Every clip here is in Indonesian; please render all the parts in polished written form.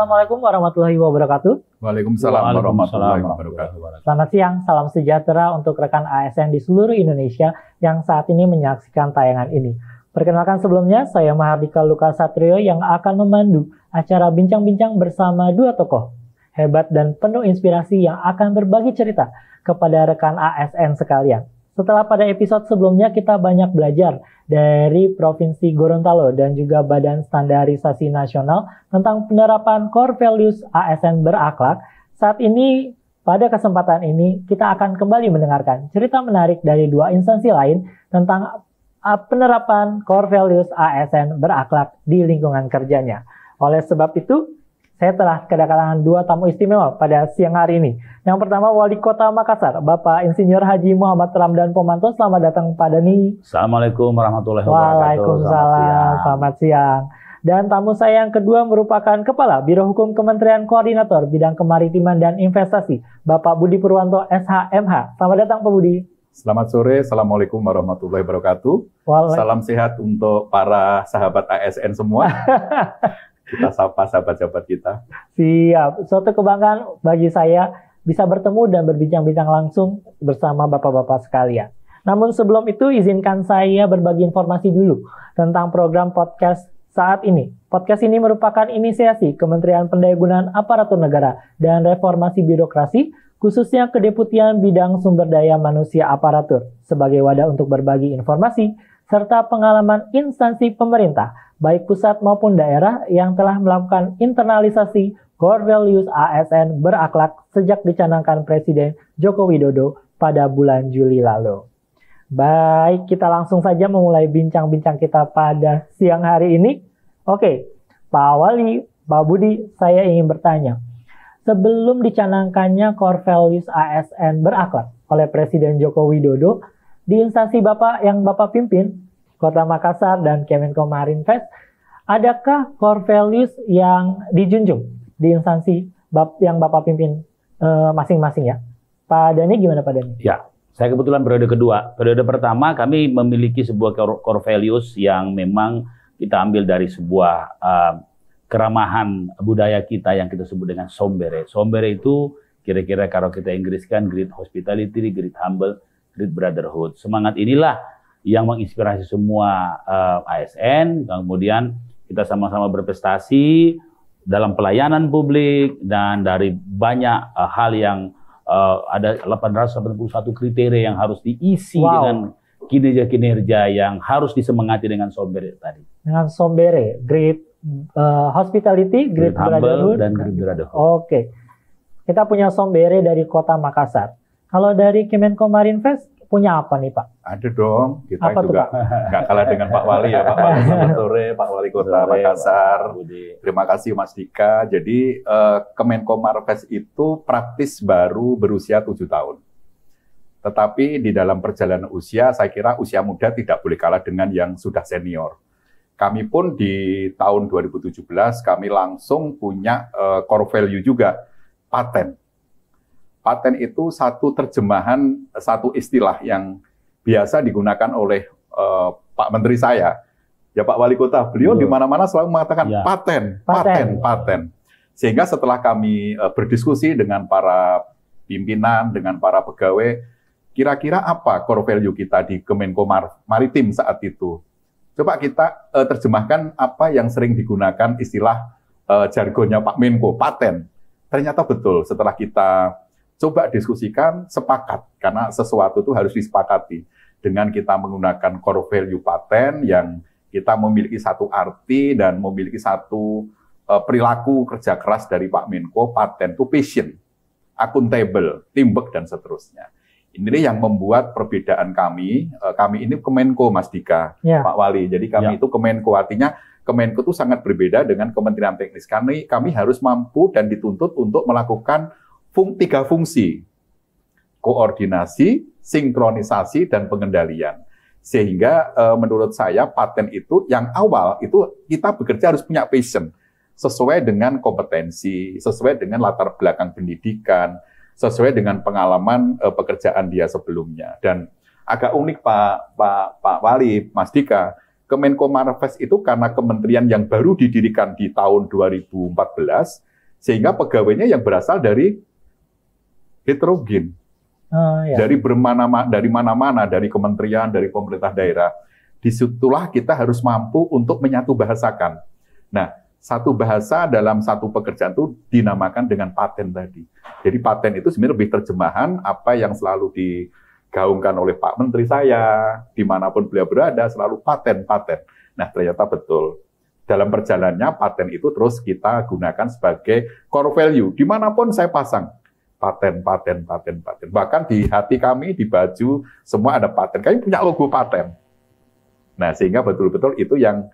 Assalamualaikum warahmatullahi wabarakatuh. Waalaikumsalam warahmatullahi wabarakatuh. Selamat siang, salam sejahtera untuk rekan ASN di seluruh Indonesia yang saat ini menyaksikan tayangan ini. Perkenalkan sebelumnya, saya Mahardika Lukasatrio yang akan memandu acara bincang-bincang bersama dua tokoh hebat dan penuh inspirasi yang akan berbagi cerita kepada rekan ASN sekalian. Setelah pada episode sebelumnya kita banyak belajar dari Provinsi Gorontalo dan juga Badan Standarisasi Nasional tentang penerapan core values ASN berakhlak. Saat ini, pada kesempatan ini, kita akan kembali mendengarkan cerita menarik dari dua instansi lain tentang penerapan core values ASN berakhlak di lingkungan kerjanya. Oleh sebab itu, saya telah kedatangan dua tamu istimewa pada siang hari ini. Yang pertama, Wali Kota Makassar, Bapak Insinyur Haji Muhammad Ramdan Pomanto. Selamat datang pada nih. Assalamualaikum warahmatullahi wabarakatuh. Waalaikumsalam, selamat siang. Dan tamu saya yang kedua merupakan Kepala Biro Hukum Kementerian Koordinator Bidang Kemaritiman dan Investasi, Bapak Budi Purwanto, SHMH. Selamat datang, Pak Budi. Selamat sore, Assalamualaikum warahmatullahi wabarakatuh. Salam sehat untuk para sahabat ASN semua. Kita sapa sahabat-sahabat kita. Siap, suatu kebanggaan bagi saya bisa bertemu dan berbincang-bincang langsung bersama bapak-bapak sekalian. Namun sebelum itu izinkan saya berbagi informasi dulu tentang program podcast saat ini. Podcast ini merupakan inisiasi Kementerian Pendayagunaan Aparatur Negara dan Reformasi Birokrasi, khususnya Kedeputian Bidang Sumber Daya Manusia Aparatur, sebagai wadah untuk berbagi informasi serta pengalaman instansi pemerintah, baik pusat maupun daerah yang telah melakukan internalisasi core values ASN berakhlak sejak dicanangkan Presiden Joko Widodo pada bulan Juli lalu. Baik, kita langsung saja memulai bincang-bincang kita pada siang hari ini. Oke, Pak Wali, Pak Budi, saya ingin bertanya. Sebelum dicanangkannya core values ASN berakhlak oleh Presiden Joko Widodo, di instansi Bapak yang Bapak pimpin, Kota Makassar dan Kemenko Marinvest, adakah core values yang dijunjung di instansi yang Bapak pimpin masing-masing ya? Pak Dhani gimana Pak Dhani? Ya, saya kebetulan periode kedua. Periode pertama kami memiliki sebuah core values yang memang kita ambil dari sebuah keramahan budaya kita yang kita sebut dengan sombere. Sombere itu kira-kira kalau kita Inggriskan great hospitality, great humble, great brotherhood. Semangat inilah yang menginspirasi semua ASN, kemudian kita sama-sama berprestasi dalam pelayanan publik dan dari banyak hal yang ada 881 kriteria yang harus diisi dengan kinerja-kinerja yang harus disemangati dengan sombere tadi. Dengan sombere, great hospitality, great brotherhood, dan great brotherhood. Oke, kita punya sombere dari Kota Makassar. Kalau dari Kemenko Marinvest punya apa nih Pak? Ada dong, kita apa juga nggak kalah dengan Pak Wali ya, Pak Wali. Selamat sore, Pak Wali Kota Makassar. Terima kasih Mas Dika. Jadi Kemenko Marinvest itu praktis baru berusia 7 tahun. Tetapi di dalam perjalanan usia, saya kira usia muda tidak boleh kalah dengan yang sudah senior. Kami pun di tahun 2017 kami langsung punya core value juga, paten. Paten itu satu terjemahan, satu istilah yang biasa digunakan oleh Pak Menteri saya. Ya Pak Wali Kota, beliau di mana-mana selalu mengatakan paten. Sehingga setelah kami berdiskusi dengan para pimpinan, dengan para pegawai, kira-kira apa core value kita di Kemenko Maritim saat itu? Coba kita terjemahkan apa yang sering digunakan istilah jargonnya Pak Menko, paten. Ternyata betul, setelah kita coba diskusikan, sepakat. Karena sesuatu itu harus disepakati. Dengan kita menggunakan core value paten yang kita memiliki satu arti dan memiliki satu perilaku kerja keras dari Pak Menko, paten itu passion, accountable, teamwork, dan seterusnya. Ini yang membuat perbedaan kami ini Kemenko, Mas Dika, Pak Wali. Jadi kami itu Kemenko, artinya Kemenko itu sangat berbeda dengan Kementerian Teknis. Kami harus mampu dan dituntut untuk melakukan 3 fungsi, koordinasi, sinkronisasi, dan pengendalian. Sehingga menurut saya paten itu yang awal itu kita bekerja harus punya passion, sesuai dengan kompetensi, sesuai dengan latar belakang pendidikan, sesuai dengan pengalaman pekerjaan dia sebelumnya. Dan agak unik Pak Wali, Mas Dika, Kemenko Marinvest itu karena kementerian yang baru didirikan di tahun 2014, Sehingga pegawainya yang berasal dari heterogen. Ya. Dari mana-mana, dari kementerian, dari pemerintah daerah. Disitulah kita harus mampu untuk menyatu bahasakan. Nah, satu bahasa dalam satu pekerjaan itu dinamakan dengan paten tadi. Jadi paten itu sebenarnya lebih terjemahan apa yang selalu digaungkan oleh Pak Menteri saya, dimanapun beliau berada, selalu paten. Nah, ternyata betul. Dalam perjalanannya, paten itu terus kita gunakan sebagai core value. Dimanapun saya pasang, paten. Bahkan di hati kami, di baju, semua ada paten. Kami punya logo paten. Nah, sehingga betul-betul itu yang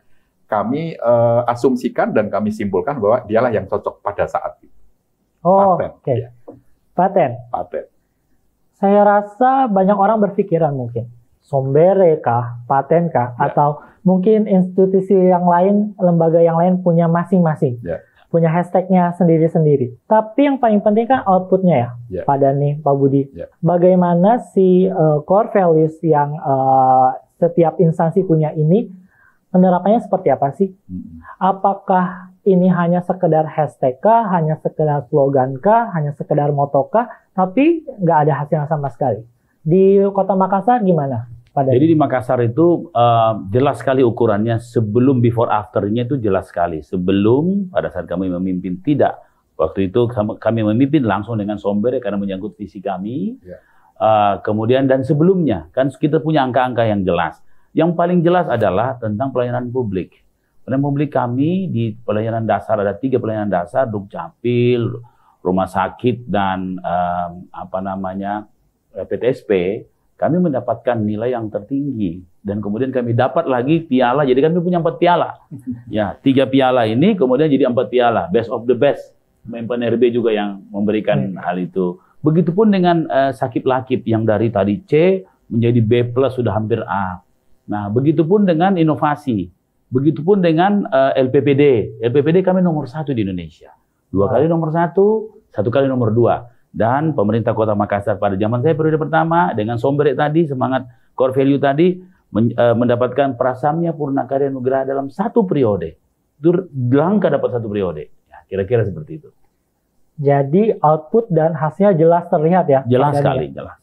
kami asumsikan dan kami simpulkan bahwa dialah yang cocok pada saat itu. Paten. Oke. Ya. Paten. Saya rasa banyak orang berpikiran mungkin, Sombere kah, paten kah, Ya. atau mungkin institusi yang lain, lembaga yang lain punya masing-masing. Ya. Punya hashtagnya sendiri-sendiri. Tapi yang paling penting kan outputnya ya, Ya. Pak Dhani, Pak Budi. Ya. Bagaimana si core values yang setiap instansi punya ini, penerapannya seperti apa sih? Apakah ini hanya sekedar hashtag kah, hanya sekedar slogan kah, hanya sekedar moto kah, tapi nggak ada hasilnya sama sekali. Di Kota Makassar gimana, Pak Dhani? Jadi di Makassar itu jelas sekali ukurannya, sebelum before after-nya itu jelas sekali. Sebelum pada saat kami memimpin tidak. Waktu itu kami memimpin langsung dengan Sombere karena menyangkut visi kami. Ya. Kemudian dan sebelumnya kan kita punya angka-angka yang jelas. Yang paling jelas adalah tentang pelayanan publik. Pelayanan publik kami di pelayanan dasar ada 3 pelayanan dasar, Dukcapil, rumah sakit dan PTSP. Kami mendapatkan nilai yang tertinggi dan kemudian kami dapat lagi piala. Jadi kami punya 4 piala. Ya, 3 piala ini kemudian jadi 4 piala, best of the best. Menpan RB juga yang memberikan hal itu. Begitupun dengan Sakit Lakip yang dari tadi C menjadi B+ sudah hampir A. Nah, begitupun dengan inovasi. Begitupun dengan LPPD. LPPD kami nomor 1 di Indonesia. 2 kali nomor 1, 1 kali nomor 2. Dan pemerintah Kota Makassar pada zaman saya periode pertama dengan Sombere tadi, semangat core value tadi, mendapatkan Prasamya Purnakarya Nugraha dalam 1 periode. Itu langka dapat 1 periode. Ya, kira-kira seperti itu. Jadi output dan hasilnya jelas terlihat ya? Jelas sekali, jelas.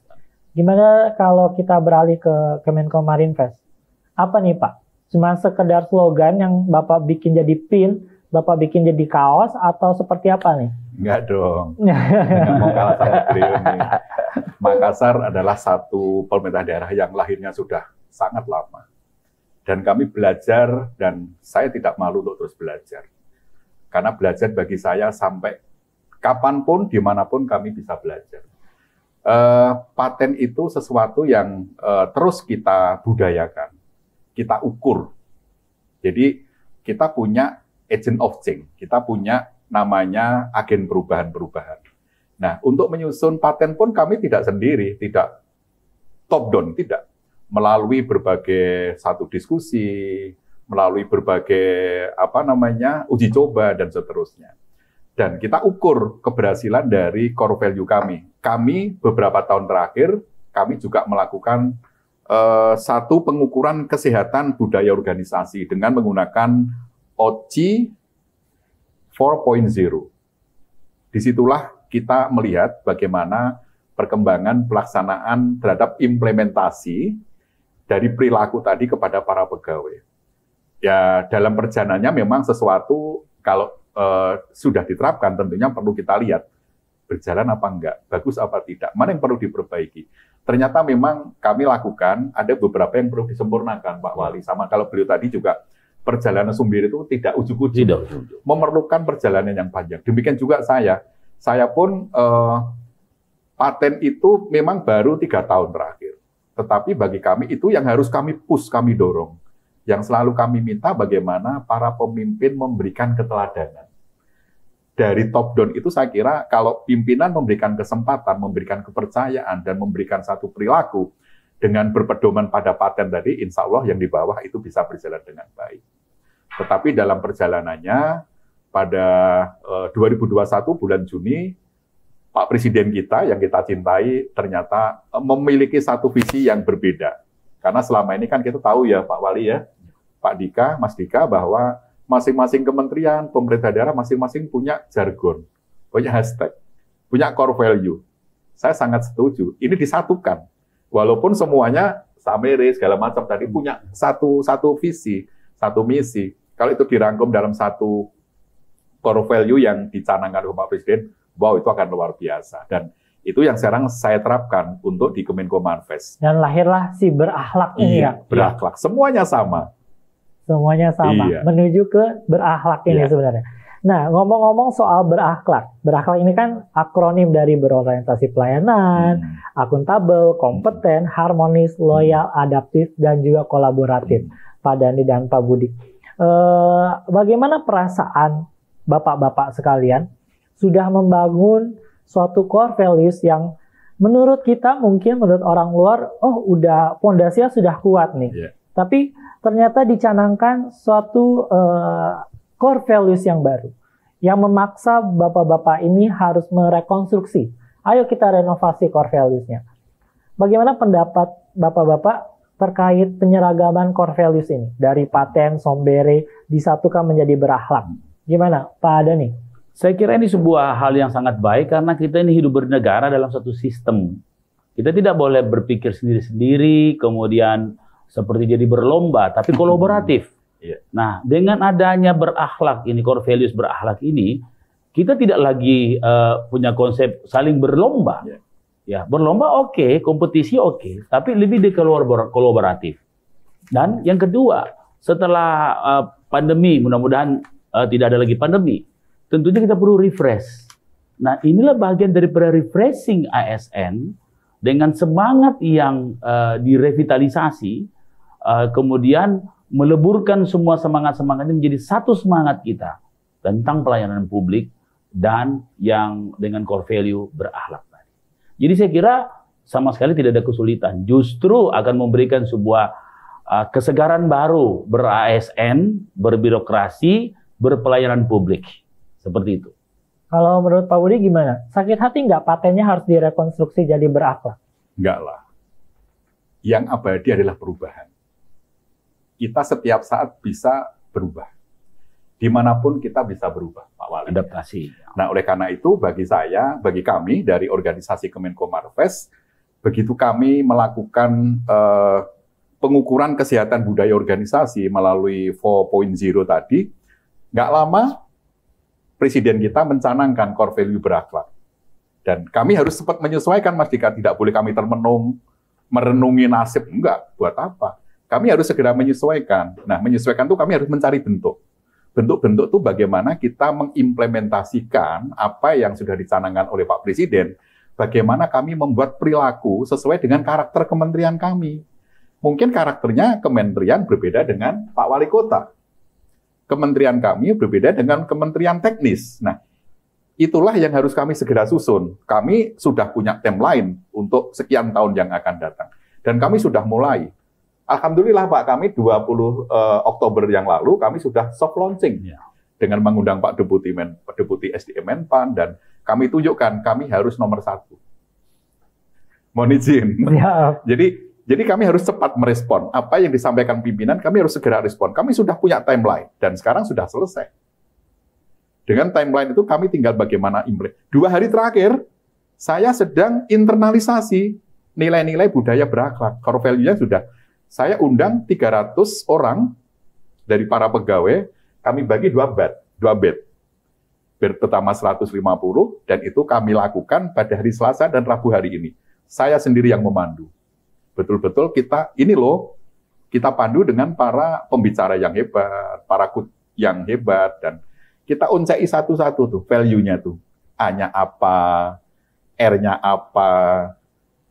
Gimana kalau kita beralih ke Kemenko Marinvest? Apa nih Pak? Cuma sekedar slogan yang Bapak bikin jadi pin, Bapak bikin jadi kaos, atau seperti apa nih? Enggak dong. Nggak mau kalah sama beliau nih. Makassar adalah satu pemerintah daerah yang lahirnya sudah sangat lama. Dan kami belajar, dan saya tidak malu untuk terus belajar. Karena belajar bagi saya sampai kapanpun, dimanapun kami bisa belajar. Paten itu sesuatu yang terus kita budayakan. Kita ukur. Jadi kita punya agent of change, kita punya namanya agen perubahan-perubahan. Nah, untuk menyusun paten pun kami tidak sendiri, tidak top down, tidak. Melalui berbagai satu diskusi, melalui berbagai uji coba dan seterusnya. Dan kita ukur keberhasilan dari core value kami. Kami beberapa tahun terakhir, kami juga melakukan satu pengukuran kesehatan budaya organisasi dengan menggunakan OCI 4.0. Disitulah kita melihat bagaimana perkembangan pelaksanaan terhadap implementasi dari perilaku tadi kepada para pegawai. Ya, dalam perjalanannya memang sesuatu kalau sudah diterapkan tentunya perlu kita lihat berjalan apa enggak, bagus apa tidak, mana yang perlu diperbaiki. Ternyata memang kami lakukan, ada beberapa yang perlu disempurnakan, Pak Wali. Sama kalau beliau tadi juga, perjalanan Sombere itu tidak ujuk-ujuk. Memerlukan perjalanan yang panjang. Demikian juga saya pun paten itu memang baru 3 tahun terakhir. Tetapi bagi kami itu yang harus kami push, kami dorong. Yang selalu kami minta bagaimana para pemimpin memberikan keteladanan. Dari top down itu saya kira kalau pimpinan memberikan kesempatan, memberikan kepercayaan, dan memberikan satu perilaku dengan berpedoman pada paten tadi, insya Allah yang di bawah itu bisa berjalan dengan baik. Tetapi dalam perjalanannya, pada 2021 bulan Juni, Pak Presiden kita yang kita cintai ternyata memiliki satu visi yang berbeda. Karena selama ini kan kita tahu ya Pak Wali ya, Pak Dika, Mas Dika, bahwa masing-masing kementerian, pemerintah daerah masing-masing punya jargon, punya hashtag, punya core value. Saya sangat setuju. Ini disatukan. Walaupun semuanya samere segala macam tadi punya satu visi, satu misi. Kalau itu dirangkum dalam satu core value yang dicanangkan oleh Pak Presiden, wow, itu akan luar biasa. Dan itu yang sekarang saya terapkan untuk di Kemenko Marves. Dan lahirlah si berakhlak ini ya. Berakhlak. Semuanya sama. Semuanya sama. Iya. Menuju ke berakhlak ini sebenarnya. Nah, ngomong-ngomong soal berakhlak. Berakhlak ini kan akronim dari berorientasi pelayanan, akuntabel, kompeten, harmonis, loyal, adaptif, dan juga kolaboratif. Pak Dhani dan Pak Budi. Bagaimana perasaan Bapak-Bapak sekalian sudah membangun suatu core values yang menurut kita mungkin menurut orang luar, oh udah fondasinya sudah kuat nih. Yeah. Tapi ternyata dicanangkan suatu core values yang baru. Yang memaksa Bapak-Bapak ini harus merekonstruksi. Ayo kita renovasi core values-nya. Bagaimana pendapat Bapak-Bapak terkait penyeragaman core values ini? Dari paten, sombere, disatukan menjadi berakhlak. Gimana Pak Dhani? Saya kira ini sebuah hal yang sangat baik karena kita ini hidup bernegara dalam satu sistem. Kita tidak boleh berpikir sendiri-sendiri, kemudian seperti jadi berlomba, tapi kolaboratif. Nah, dengan adanya berakhlak ini, core values berakhlak ini, kita tidak lagi punya konsep saling berlomba. Ya, berlomba oke, kompetisi oke, tapi lebih di kolaboratif. Dan yang kedua, setelah pandemi, mudah-mudahan tidak ada lagi pandemi, tentunya kita perlu refresh. Nah, inilah bagian daripada refreshing ASN dengan semangat yang direvitalisasi, kemudian meleburkan semua semangat-semangatnya menjadi satu semangat kita tentang pelayanan publik dan yang dengan core value berakhlak tadi. Jadi saya kira sama sekali tidak ada kesulitan, justru akan memberikan sebuah kesegaran baru ber-ASN, berbirokrasi, berpelayanan publik. Seperti itu. Kalau menurut Pak Budi gimana? Sakit hati nggak patennya harus direkonstruksi jadi berakhlak? Enggak lah. Yang abadi adalah perubahan. Kita setiap saat bisa berubah. Dimanapun kita bisa berubah, Pak Wali. Adaptasi. Nah, oleh karena itu, bagi saya, bagi kami dari organisasi Kemenko Marves, begitu kami melakukan pengukuran kesehatan budaya organisasi melalui 4.0 tadi, nggak lama Presiden kita mencanangkan core value berakhlak. Dan kami harus cepat menyesuaikan, Mas Dika. Tidak boleh kami termenung, merenungi nasib. Enggak, buat apa? Kami harus segera menyesuaikan. Nah, menyesuaikan itu kami harus mencari bentuk. Bentuk-bentuk itu bagaimana kita mengimplementasikan apa yang sudah dicanangkan oleh Pak Presiden. Bagaimana kami membuat perilaku sesuai dengan karakter kementerian kami. Mungkin karakternya kementerian berbeda dengan Pak Wali Kota. Kementerian kami berbeda dengan kementerian teknis. Nah, itulah yang harus kami segera susun. Kami sudah punya timeline untuk sekian tahun yang akan datang. Dan kami sudah mulai. Alhamdulillah Pak, kami 20 Oktober yang lalu kami sudah soft launching dengan mengundang Pak Deputi SDM Menpan, dan kami tunjukkan kami harus nomor 1. Mohon izin. Ya. Jadi kami harus cepat merespon apa yang disampaikan pimpinan. Kami harus segera respon. Kami sudah punya timeline dan sekarang sudah selesai. Dengan timeline itu kami tinggal bagaimana implement. 2 hari terakhir saya sedang internalisasi nilai-nilai budaya berakhlak. Core value-nya sudah. Saya undang 300 orang dari para pegawai, kami bagi 2 bed. Bed pertama 150, dan itu kami lakukan pada hari Selasa dan Rabu hari ini. Saya sendiri yang memandu. Betul-betul kita pandu dengan para pembicara yang hebat, para yang hebat, dan kita uncai satu-satu tuh value-nya tuh. A-nya apa, R-nya apa,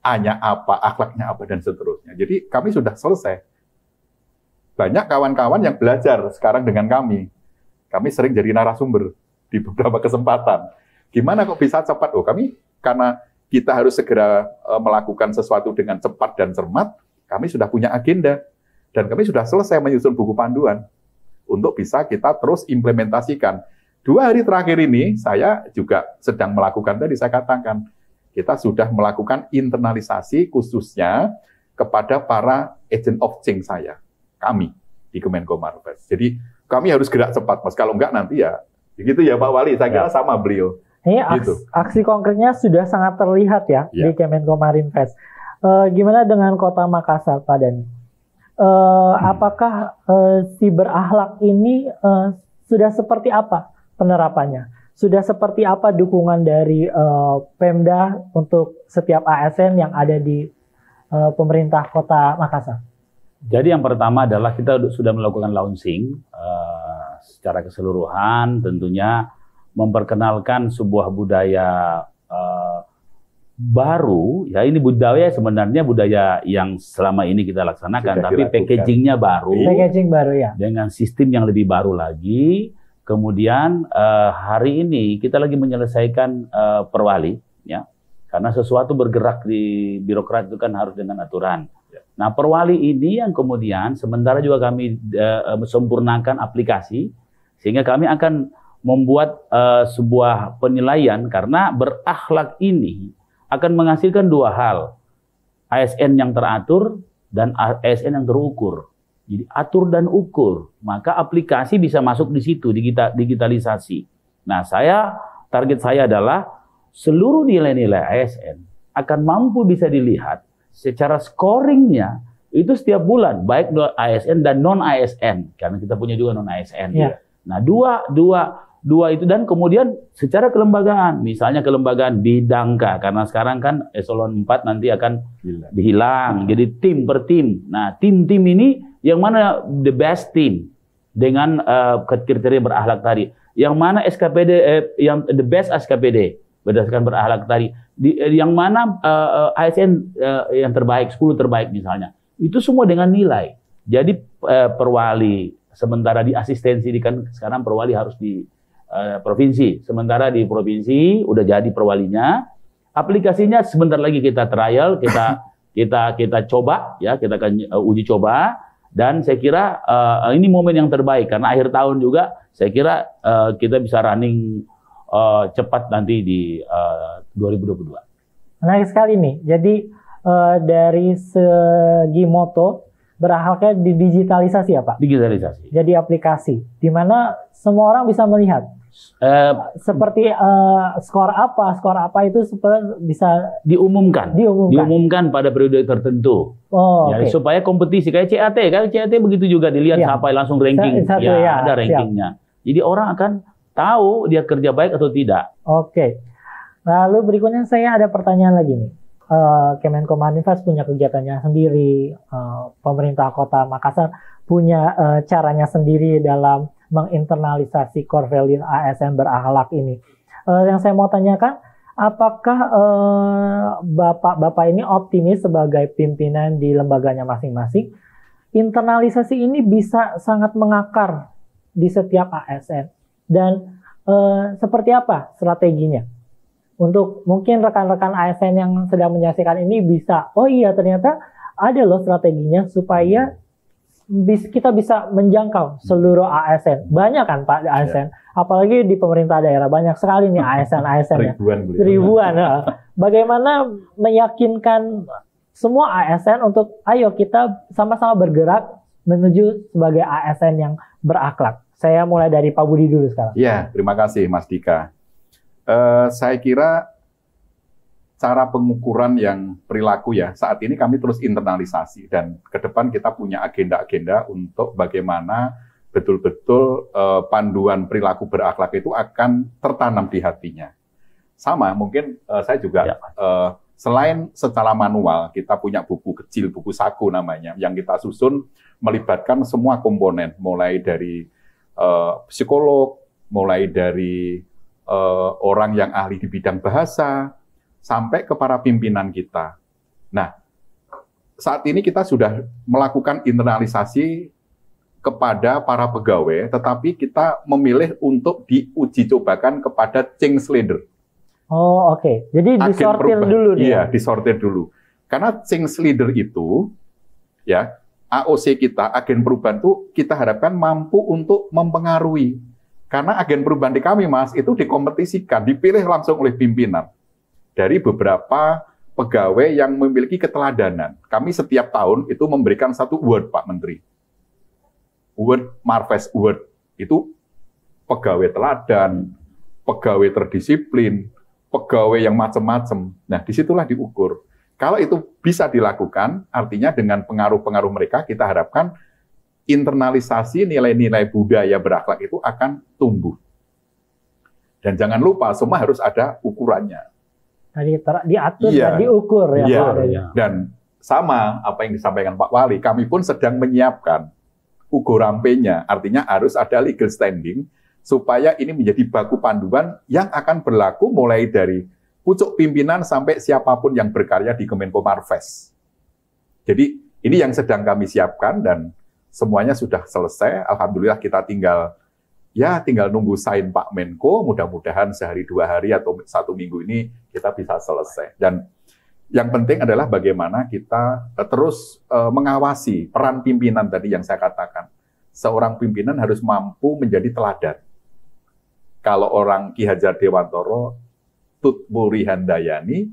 A-nya apa, akhlaknya apa, dan seterusnya. Jadi kami sudah selesai. Banyak kawan-kawan yang belajar sekarang dengan kami. Kami sering jadi narasumber di beberapa kesempatan. Gimana kok bisa cepat? Oh, kami karena kita harus segera melakukan sesuatu dengan cepat dan cermat, kami sudah punya agenda. Dan kami sudah selesai menyusun buku panduan untuk bisa kita terus implementasikan. 2 hari terakhir ini, saya juga sedang melakukan, tadi saya katakan, kita sudah melakukan internalisasi khususnya kepada para agent of change kami di Kemenko Marves. Jadi kami harus gerak cepat, Mas. Kalau enggak nanti ya, begitu ya Pak Wali, saya kira sama beliau. Ini Gitu. aksi konkretnya sudah sangat terlihat ya Ya. di Kemenko Marinvest. Gimana dengan Kota Makassar, Pak Dani? Apakah si berakhlak ini sudah seperti apa penerapannya? Sudah seperti apa dukungan dari Pemda untuk setiap ASN yang ada di pemerintah Kota Makassar? Jadi yang pertama adalah kita sudah melakukan launching secara keseluruhan, tentunya memperkenalkan sebuah budaya baru. Ya, ini budaya sebenarnya budaya yang selama ini kita laksanakan, Sudah tapi dilakukan. packagingnya baru. Packaging baru ya. Dengan sistem yang lebih baru lagi. Kemudian hari ini kita lagi menyelesaikan perwali, ya, karena sesuatu bergerak di birokrat itu kan harus dengan aturan. Nah, perwali ini yang kemudian sementara juga kami sempurnakan aplikasi, sehingga kami akan membuat sebuah penilaian karena berakhlak ini akan menghasilkan dua hal, ASN yang teratur dan ASN yang terukur. Jadi atur dan ukur, maka aplikasi bisa masuk di situ, digitalisasi. Nah, target saya adalah seluruh nilai-nilai ASN akan mampu bisa dilihat secara scoringnya itu setiap bulan, baik ASN dan non ASN, karena kita punya juga non ASN. Ya. Nah, dua itu, dan kemudian secara kelembagaan, misalnya kelembagaan bidangka, karena sekarang kan eselon 4 nanti akan dihilang, jadi tim per tim. Nah, tim-tim ini yang mana the best team dengan kriteria berakhlak tadi, yang mana SKPD yang the best SKPD berdasarkan berakhlak tadi, yang mana ASN yang terbaik, 10 terbaik misalnya, itu semua dengan nilai. Jadi perwali, sementara di asistensi kan sekarang perwali harus di provinsi, sementara di provinsi udah jadi perwalinya, aplikasinya sebentar lagi kita trial, kita coba, ya, kita akan uji coba. Dan saya kira ini momen yang terbaik karena akhir tahun juga saya kira kita bisa running cepat nanti di 2022. Menarik sekali nih. Jadi dari segi moto berakhlaknya didigitalisasi ya Pak? Digitalisasi. Jadi aplikasi di mana semua orang bisa melihat. Seperti skor apa itu bisa diumumkan pada periode tertentu. Oh, ya, okay. Supaya kompetisi kayak CAT begitu juga dilihat siapa langsung ranking, ada rankingnya. Jadi orang akan tahu dia kerja baik atau tidak. Oke. Lalu berikutnya saya ada pertanyaan lagi nih. Kemenko Marinvest punya kegiatannya sendiri, pemerintah Kota Makassar punya caranya sendiri dalam menginternalisasi core value ASN berakhlak ini. Yang saya mau tanyakan, apakah Bapak ini optimis sebagai pimpinan di lembaganya masing-masing, internalisasi ini bisa sangat mengakar di setiap ASN, dan seperti apa strateginya? Untuk mungkin rekan-rekan ASN yang sedang menyaksikan ini bisa, oh iya ternyata ada loh strateginya supaya kita bisa menjangkau seluruh ASN. Banyak kan Pak ASN, apalagi di pemerintah daerah banyak sekali nih ASN-nya. Ribuan. Bagaimana meyakinkan semua ASN untuk ayo kita sama-sama bergerak menuju sebagai ASN yang berakhlak. Saya mulai dari Pak Budi dulu sekarang. Ya, terima kasih Mas Dika. Saya kira cara pengukuran yang perilaku ya, saat ini kami terus internalisasi dan ke depan kita punya agenda-agenda untuk bagaimana betul-betul panduan perilaku berakhlak itu akan tertanam di hatinya. Sama, mungkin saya juga selain secara manual, kita punya buku kecil, buku saku namanya, yang kita susun melibatkan semua komponen, mulai dari psikolog, mulai dari orang yang ahli di bidang bahasa, sampai ke para pimpinan kita. Nah, saat ini kita sudah melakukan internalisasi kepada para pegawai, tetapi kita memilih untuk diuji cobakan kepada change leader. Oh, oke. Jadi disortir dulu dia. Iya, disortir dulu. Karena change leader itu, ya, AOC kita, agen perubahan itu kita harapkan mampu untuk mempengaruhi. Karena agen perubahan di kami, Mas, itu dikompetisikan, dipilih langsung oleh pimpinan. Dari beberapa pegawai yang memiliki keteladanan. Kami setiap tahun itu memberikan satu award, Pak Menteri. Award Marves Award. Itu pegawai teladan, pegawai terdisiplin, pegawai yang macam-macam. Nah, disitulah diukur. Kalau itu bisa dilakukan, artinya dengan pengaruh-pengaruh mereka, kita harapkan internalisasi nilai-nilai budaya berakhlak itu akan tumbuh. Dan jangan lupa, semua harus ada ukurannya. Diatur dan diukur ya. Iya. Dan sama apa yang disampaikan Pak Wali, kami pun sedang menyiapkan ukuran-nya, artinya harus ada legal standing, supaya ini menjadi baku panduan yang akan berlaku mulai dari pucuk pimpinan sampai siapapun yang berkarya di Kemenko Marves. Jadi ini yang sedang kami siapkan dan semuanya sudah selesai. Alhamdulillah kita tinggal nunggu sign Pak Menko, mudah-mudahan sehari 2 hari atau 1 minggu ini kita bisa selesai. Dan yang penting adalah bagaimana kita terus mengawasi peran pimpinan tadi yang saya katakan. Seorang pimpinan harus mampu menjadi teladan. Kalau orang Ki Hajar Dewantoro, Tutpuri Handayani,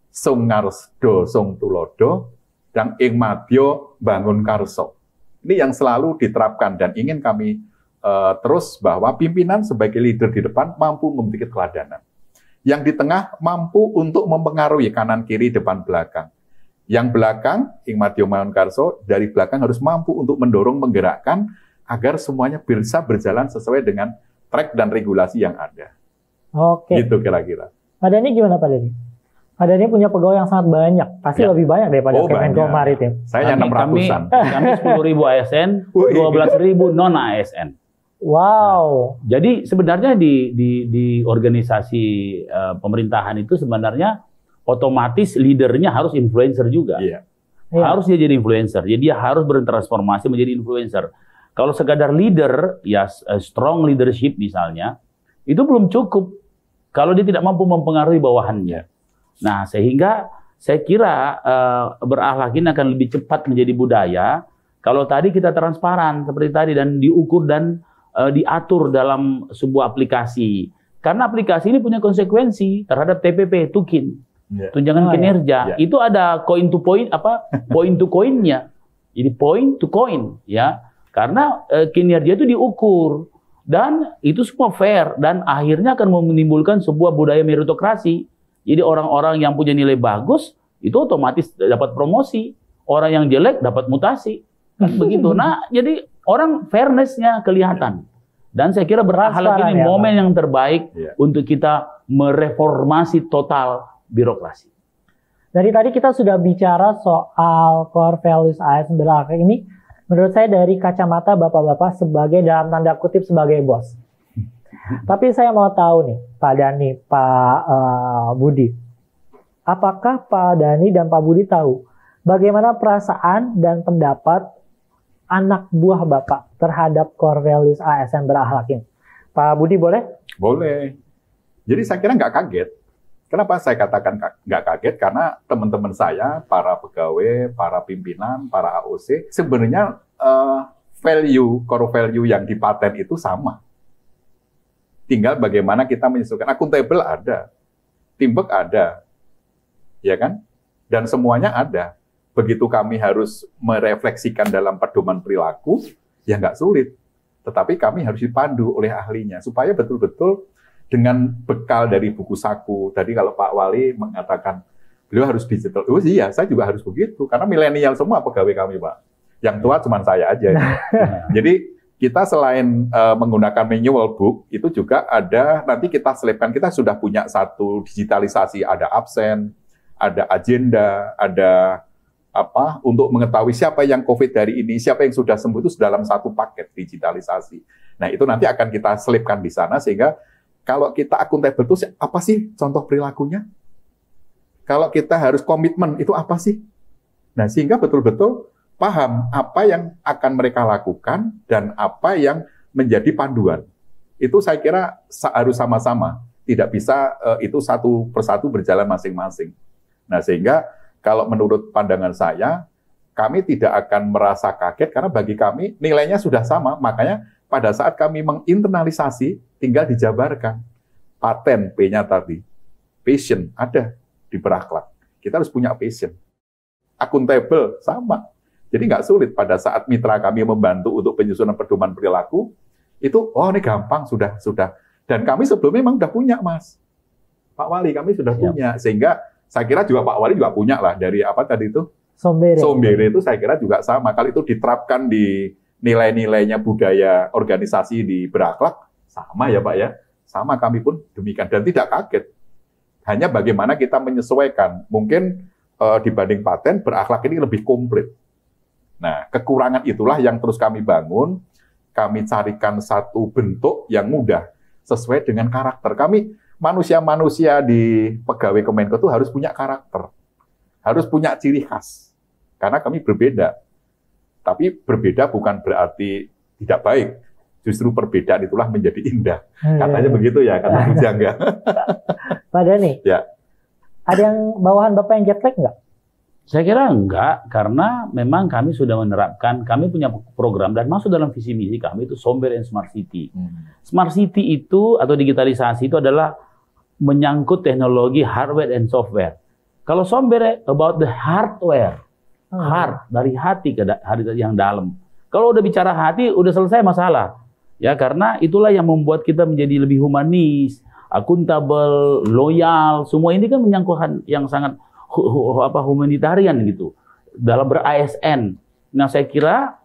Sung Ngarsdo, Sung Tulodo, dan Ing Madya Bangun Karso. Ini yang selalu diterapkan dan ingin kami terus bahwa pimpinan sebagai leader di depan mampu memiliki keteladanan. Yang di tengah mampu untuk mempengaruhi kanan, kiri, depan, belakang. Yang belakang, Ing Madya Bangun Karso, dari belakang harus mampu untuk mendorong, menggerakkan, agar semuanya bisa berjalan sesuai dengan track dan regulasi yang ada. Oke. Gitu kira-kira. Pak Dhani gimana Pak Dhani? Pak Dhani punya pegawai yang sangat banyak, pasti lebih banyak daripada Kemenko Maritim. Saya 600-an. Kami 10.000 ASN, 12.000 non ASN. Wow. Nah, jadi sebenarnya di organisasi pemerintahan itu sebenarnya otomatis leadernya harus influencer juga. Iya. Harus dia jadi influencer. Jadi dia harus bertransformasi menjadi influencer. Kalau sekadar leader, ya strong leadership misalnya, itu belum cukup kalau dia tidak mampu mempengaruhi bawahannya. Nah, sehingga saya kira berakhlak ini akan lebih cepat menjadi budaya kalau tadi kita transparan seperti tadi dan diukur dan diatur dalam sebuah aplikasi. Karena aplikasi ini punya konsekuensi terhadap TPP, tukin, tunjangan kinerja. Itu ada point to coin-nya. Jadi point to coin, ya. Karena kinerja itu diukur dan itu semua fair dan akhirnya akan menimbulkan sebuah budaya meritokrasi. Jadi orang-orang yang punya nilai bagus itu otomatis dapat promosi, orang yang jelek dapat mutasi, kan begitu. Nah, jadi orang fairness-nya kelihatan. Dan saya kira berakhlak ini momen yang terbaik untuk kita mereformasi total birokrasi. Dari tadi kita sudah bicara soal core values ASN berakhlak ini. Menurut saya dari kacamata bapak-bapak sebagai dalam tanda kutip sebagai bos. Tapi saya mau tahu nih, Pak Dhani, Pak Budi. Apakah Pak Dhani dan Pak Budi tahu bagaimana perasaan dan pendapat anak buah Bapak terhadap core values ASN berakhlak ini? Pak Budi boleh? Boleh. Jadi saya kira nggak kaget. Kenapa saya katakan nggak kaget? Karena teman-teman saya, para pegawai, para pimpinan, para AOC, sebenarnya core value yang dipaten itu sama. Tinggal bagaimana kita menyesuaikan. Akuntabel ada, teamwork ada, ya kan? Dan semuanya ada. Begitu kami harus merefleksikan dalam pedoman perilaku, ya nggak sulit. Tetapi kami harus dipandu oleh ahlinya, supaya betul-betul dengan bekal dari buku saku. Tadi kalau Pak Wali mengatakan, beliau harus digital. Oh iya, saya juga harus begitu. Karena milenial semua pegawai kami, Pak. Yang tua cuma saya aja. Jadi, kita selain menggunakan manual book, itu juga ada, nanti kita selipkan, kita sudah punya satu digitalisasi, ada absen, ada agenda, ada untuk mengetahui siapa yang COVID hari ini, siapa yang sudah sembuh, itu dalam satu paket digitalisasi. Nah, itu nanti akan kita selipkan di sana, sehingga kalau kita akuntabel itu apa sih contoh perilakunya? Kalau kita harus komitmen, itu apa sih? Nah, sehingga betul-betul paham apa yang akan mereka lakukan dan apa yang menjadi panduan. Itu saya kira harus sama-sama. Tidak bisa itu satu persatu berjalan masing-masing. Nah, sehingga kalau menurut pandangan saya, kami tidak akan merasa kaget karena bagi kami nilainya sudah sama. Makanya pada saat kami menginternalisasi, tinggal dijabarkan. Paten P-nya tadi. Passion ada di berakhlak. Kita harus punya passion. Akuntabel sama. Jadi nggak sulit pada saat mitra kami membantu untuk penyusunan pedoman perilaku, itu, oh ini gampang, sudah Dan kami sebelumnya memang sudah punya, Mas. Pak Wali, kami sudah punya. Sehingga saya kira juga Pak Wali juga punya lah dari apa tadi itu? Sombere itu saya kira juga sama. Kalau itu diterapkan di nilai-nilainya budaya organisasi di berakhlak, sama ya Pak ya. Sama, kami pun demikian. Dan tidak kaget. Hanya bagaimana kita menyesuaikan. Mungkin dibanding paten, berakhlak ini lebih komplit. Nah, kekurangan itulah yang terus kami bangun. Kami carikan satu bentuk yang mudah, sesuai dengan karakter. Kami manusia-manusia di pegawai Kemenko itu harus punya karakter. Harus punya ciri khas. Karena kami berbeda. Tapi berbeda bukan berarti tidak baik. Justru perbedaan itulah menjadi indah. Katanya begitu ya, kata Bujangga. Pak Dhani, ya. Ada yang bawahan Bapak yang jet lag nggak? Saya kira enggak, karena memang kami sudah menerapkan, kami punya program dan masuk dalam visi misi kami itu Somber and Smart City. Smart City itu atau digitalisasi itu adalah menyangkut teknologi hardware and software. Kalau Somber about the hardware, heart dari hati ke hati yang dalam. Kalau udah bicara hati, udah selesai masalah. Ya, karena itulah yang membuat kita menjadi lebih humanis, akuntabel, loyal. Semua ini kan menyangkut yang sangat humanitarian gitu dalam ber-ASN. Nah, saya kira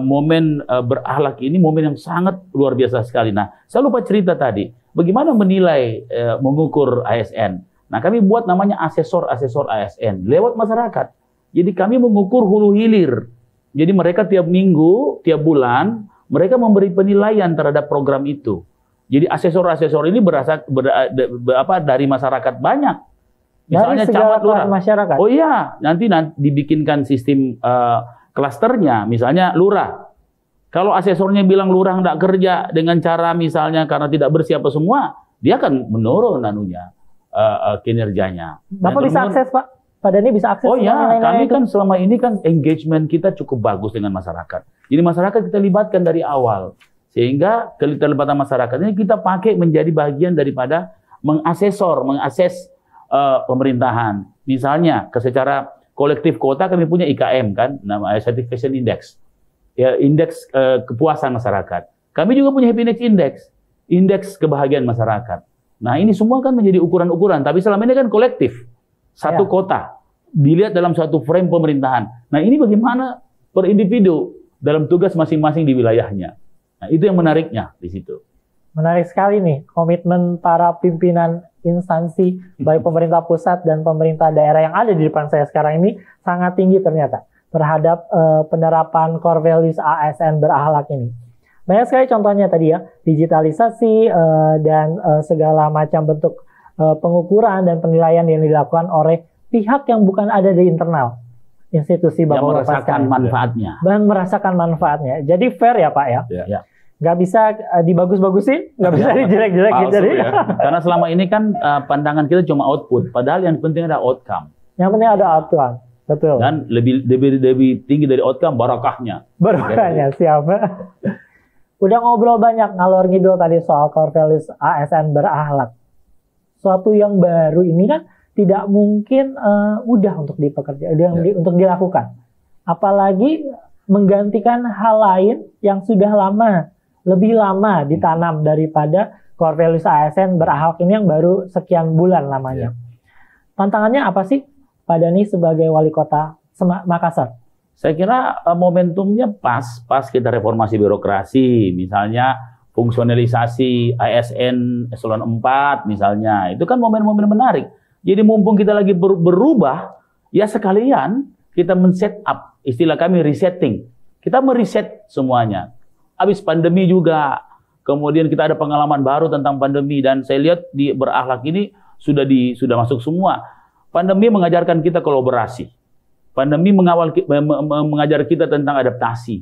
momen berakhlak ini momen yang sangat luar biasa sekali. Nah, saya lupa cerita tadi bagaimana menilai mengukur ASN. Nah, kami buat namanya asesor ASN lewat masyarakat. Jadi kami mengukur hulu hilir. Jadi mereka tiap minggu, tiap bulan mereka memberi penilaian terhadap program itu. Jadi asesor ini dari masyarakat banyak. Misalnya camat lurah masyarakat. Oh iya, nanti dibikinkan sistem klasternya, misalnya lurah. Kalau asesornya bilang lurah nggak kerja dengan cara misalnya karena tidak bersih apa semua, dia akan menurun kinerjanya. Bapak bisa akses Pak? Pak Dhani bisa akses? Oh iya, kami kan selama ini kan engagement kita cukup bagus dengan masyarakat. Jadi masyarakat kita libatkan dari awal. Sehingga keterlibatan masyarakat ini kita pakai menjadi bagian daripada mengakses pemerintahan. Misalnya, secara kolektif kota kami punya IKM kan, namanya Satisfaction Index. Ya, indeks kepuasan masyarakat. Kami juga punya Happiness Index, indeks kebahagiaan masyarakat. Nah, ini semua kan menjadi ukuran-ukuran, tapi selama ini kan kolektif. Satu kota dilihat dalam suatu frame pemerintahan. Nah, ini bagaimana per individu dalam tugas masing-masing di wilayahnya. Nah, itu yang menariknya di situ. Menarik sekali nih komitmen para pimpinan instansi baik pemerintah pusat dan pemerintah daerah yang ada di depan saya sekarang ini sangat tinggi ternyata terhadap penerapan core values ASN berakhlak ini. Banyak sekali contohnya tadi ya, digitalisasi dan segala macam bentuk pengukuran dan penilaian yang dilakukan oleh pihak yang bukan ada di internal institusi Bapak yang merasakan manfaatnya. Dan merasakan manfaatnya. Jadi fair ya Pak ya. Ya. Nggak bisa dibagus-bagusin, nggak bisa dijelek-jelekin. Jadi karena selama ini kan pandangan kita cuma output, padahal yang penting ada outcome. Yang penting ada outcome, betul. Dan lebih tinggi dari outcome barakahnya. Barakahnya, siapa? Udah ngobrol banyak ngalor ngidul tadi soal core values ASN berakhlak. Suatu yang baru ini kan tidak mungkin mudah untuk untuk dilakukan. Apalagi menggantikan hal lain yang sudah lebih lama ditanam daripada core values ASN berakhlak ini yang baru sekian bulan lamanya. Tantangannya apa sih Pak Dhani sebagai wali kota Makassar? Saya kira momentumnya pas kita reformasi birokrasi, misalnya fungsionalisasi ASN eselon 4 misalnya. Itu kan momen-momen menarik. Jadi mumpung kita lagi berubah, ya sekalian kita men-set up, istilah kami resetting. Kita mereset semuanya. Habis pandemi juga, kemudian kita ada pengalaman baru tentang pandemi dan saya lihat di berakhlak ini sudah masuk semua. Pandemi mengajarkan kita kolaborasi. Pandemi mengajar kita tentang adaptasi.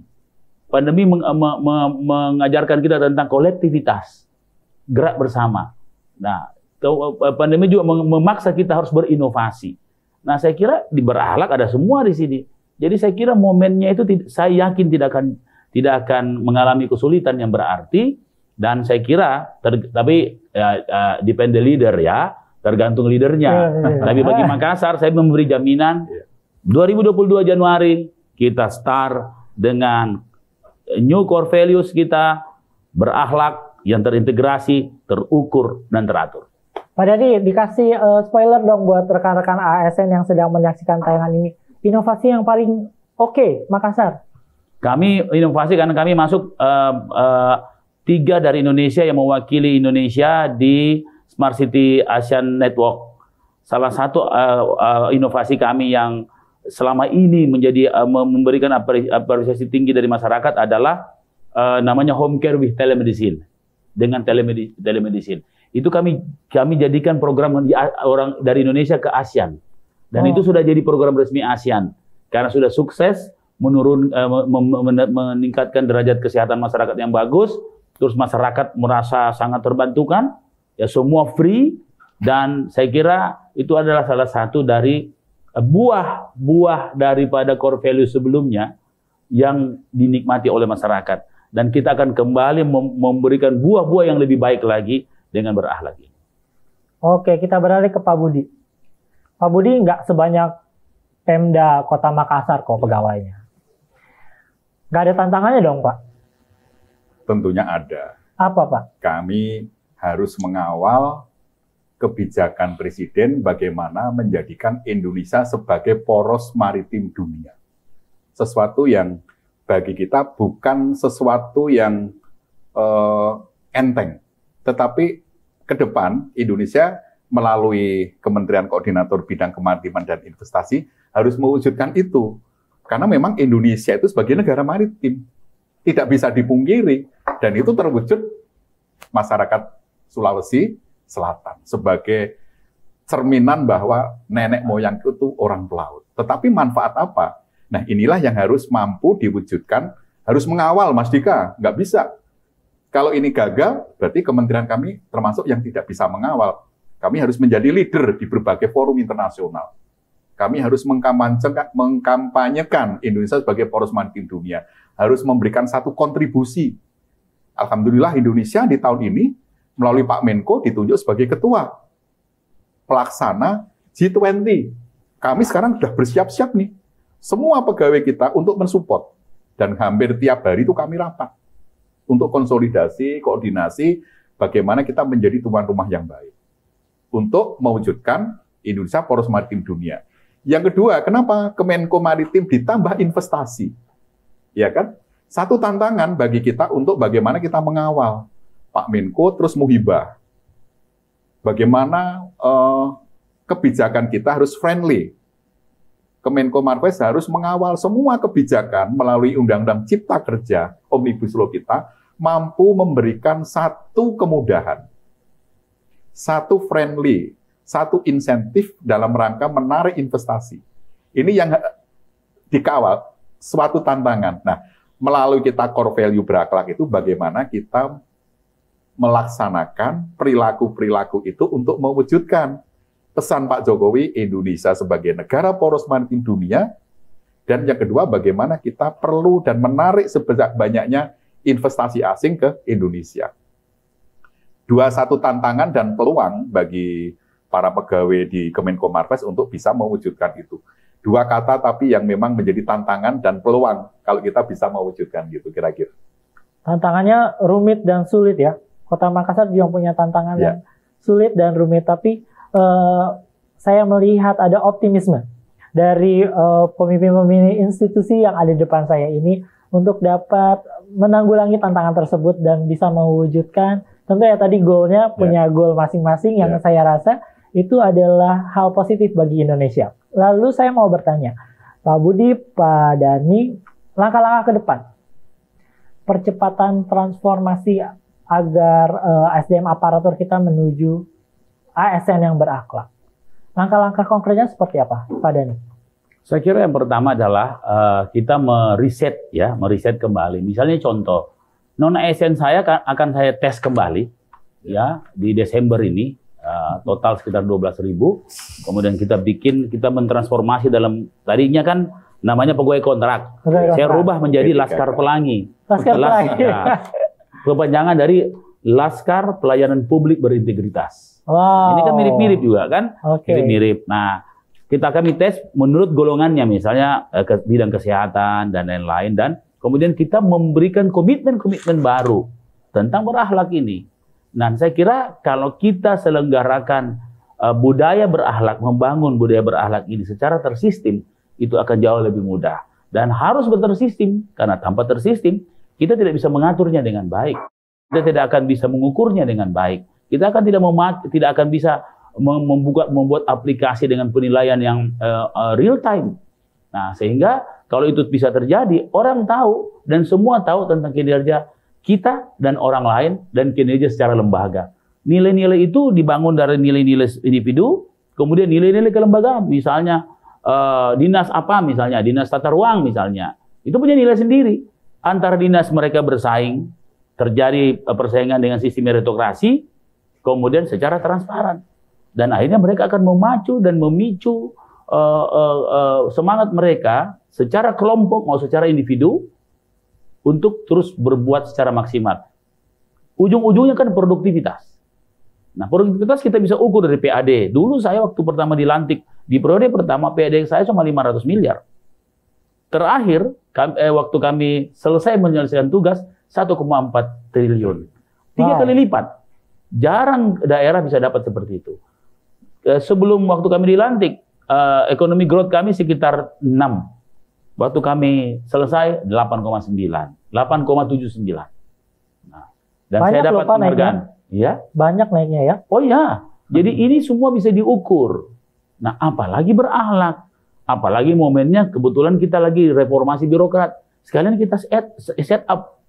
Pandemi mengajarkan kita tentang kolektivitas, gerak bersama. Nah, pandemi juga memaksa kita harus berinovasi. Nah, saya kira di berakhlak ada semua di sini. Jadi saya kira momennya itu saya yakin tidak akan mengalami kesulitan yang berarti dan saya kira tapi depend the leader ya, tergantung leadernya. Tapi bagi Makassar saya memberi jaminan 2022 Januari kita start dengan new core values kita berakhlak yang terintegrasi, terukur, dan teratur. Pak Dani, dikasih spoiler dong buat rekan-rekan ASN yang sedang menyaksikan tayangan ini. Inovasi yang paling oke, Makassar. Kami inovasi karena kami masuk 3 dari Indonesia yang mewakili Indonesia di Smart City ASEAN Network. Salah satu inovasi kami yang selama ini menjadi memberikan apresiasi tinggi dari masyarakat adalah namanya home care with telemedicine. Dengan telemedicine. Itu kami jadikan program orang dari Indonesia ke ASEAN. Dan itu sudah jadi program resmi ASEAN. Karena sudah sukses meningkatkan derajat kesehatan masyarakat yang bagus, terus masyarakat merasa sangat terbantukan, ya semua free, dan saya kira itu adalah salah satu dari buah daripada core value sebelumnya yang dinikmati oleh masyarakat. Dan kita akan kembali memberikan buah-buah yang lebih baik lagi dengan berakhlak ini. Oke, kita beralih ke Pak Budi. Pak Budi nggak sebanyak Pemda Kota Makassar kok pegawainya. Nggak ada tantangannya dong, Pak? Tentunya ada. Apa, Pak? Kami harus mengawal kebijakan Presiden bagaimana menjadikan Indonesia sebagai poros maritim dunia. Sesuatu yang bagi kita bukan sesuatu yang enteng. Tetapi ke depan Indonesia melalui Kementerian Koordinator Bidang Kemaritiman dan Investasi harus mewujudkan itu. Karena memang Indonesia itu sebagai negara maritim. Tidak bisa dipungkiri. Dan itu terwujud masyarakat Sulawesi Selatan sebagai cerminan bahwa nenek moyang itu orang pelaut. Tetapi manfaat apa? Nah, inilah yang harus mampu diwujudkan, harus mengawal, Mas Dika. Nggak bisa. Kalau ini gagal, berarti kementerian kami termasuk yang tidak bisa mengawal. Kami harus menjadi leader di berbagai forum internasional. Kami harus mengkampanyekan Indonesia sebagai poros maritim dunia. Harus memberikan satu kontribusi. Alhamdulillah Indonesia di tahun ini melalui Pak Menko ditunjuk sebagai ketua pelaksana G20. Kami sekarang sudah bersiap-siap nih. Semua pegawai kita untuk mensupport. Dan hampir tiap hari itu kami rapat. Untuk konsolidasi, koordinasi, bagaimana kita menjadi tuan rumah yang baik. Untuk mewujudkan Indonesia poros maritim dunia. Yang kedua, kenapa Kemenko Maritim ditambah investasi? Ya kan? Satu tantangan bagi kita untuk bagaimana kita mengawal. Pak Menko terus muhibah. Bagaimana kebijakan kita harus friendly. Kemenko Marves harus mengawal semua kebijakan melalui Undang-Undang Cipta Kerja, Omnibus Law kita, mampu memberikan satu kemudahan, satu friendly, satu insentif dalam rangka menarik investasi. Ini yang dikawal, suatu tantangan. Nah, melalui kita core value berakhlak itu bagaimana kita melaksanakan perilaku-perilaku itu untuk mewujudkan pesan Pak Jokowi, Indonesia sebagai negara poros maritim dunia, dan yang kedua bagaimana kita perlu dan menarik sebanyak-banyaknya investasi asing ke Indonesia. Satu tantangan dan peluang bagi para pegawai di Kemenko Marves untuk bisa mewujudkan itu. Dua kata tapi yang memang menjadi tantangan dan peluang kalau kita bisa mewujudkan gitu kira-kira. Tantangannya rumit dan sulit ya. Kota Makassar juga punya tantangan yang sulit dan rumit, tapi saya melihat ada optimisme dari pemimpin-pemimpin institusi yang ada di depan saya ini untuk dapat menanggulangi tantangan tersebut dan bisa mewujudkan. Tentu ya tadi goalnya punya goal masing-masing yang saya rasa itu adalah hal positif bagi Indonesia. Lalu saya mau bertanya, Pak Budi, Pak Dani, langkah-langkah ke depan, percepatan transformasi agar SDM aparatur kita menuju ASN yang berakhlak. Langkah-langkah konkretnya seperti apa, Pak Dani? Saya kira yang pertama adalah kita meriset kembali. Misalnya contoh, non-ASN saya akan saya tes kembali ya di Desember ini, total sekitar 12.000. Kemudian kita mentransformasi dalam, tadinya kan namanya pegawai kontrak. Saya rubah menjadi Laskar Pelangi. Laskar Pelangi. Kepanjangan dari Laskar Pelayanan Publik Berintegritas. Wow. Ini kan mirip-mirip juga kan? Mirip-mirip. Nah, kami tes menurut golongannya, misalnya bidang kesehatan dan lain-lain, dan kemudian kita memberikan komitmen baru tentang berakhlak ini. Dan saya kira kalau kita selenggarakan budaya berakhlak, membangun budaya berakhlak ini secara tersistem, itu akan jauh lebih mudah. Dan harus bersistem, karena tanpa tersistem, kita tidak bisa mengaturnya dengan baik. Kita tidak akan bisa mengukurnya dengan baik. Kita akan tidak akan bisa membuat aplikasi dengan penilaian yang real time. Nah, sehingga kalau itu bisa terjadi, orang tahu dan semua tahu tentang kinerja kita dan orang lain dan kinerja secara lembaga. Nilai-nilai itu dibangun dari nilai-nilai individu, kemudian nilai-nilai kelembagaan. Misalnya dinas apa misalnya, dinas tata ruang misalnya. Itu punya nilai sendiri. Antara dinas mereka bersaing, terjadi persaingan dengan sistem meritokrasi, kemudian secara transparan. Dan akhirnya mereka akan memacu dan memicu semangat mereka secara kelompok maupun secara individu untuk terus berbuat secara maksimal. Ujung-ujungnya kan produktivitas. Nah, produktivitas kita bisa ukur dari PAD. Dulu saya waktu pertama dilantik, di periode pertama PAD saya cuma 500 miliar. Terakhir, waktu kami selesai menyelesaikan tugas, 1,4 triliun. 3 kali lipat. Jarang daerah bisa dapat seperti itu. Sebelum waktu kami dilantik, ekonomi growth kami sekitar 6. Waktu kami selesai 8,9, 8,79. Nah, dan banyak saya dapat penghargaan. Ya, banyak naiknya ya. Oh ya, jadi ini semua bisa diukur. Nah, apalagi berakhlak, apalagi momennya kebetulan kita lagi reformasi birokrat. Sekalian kita set up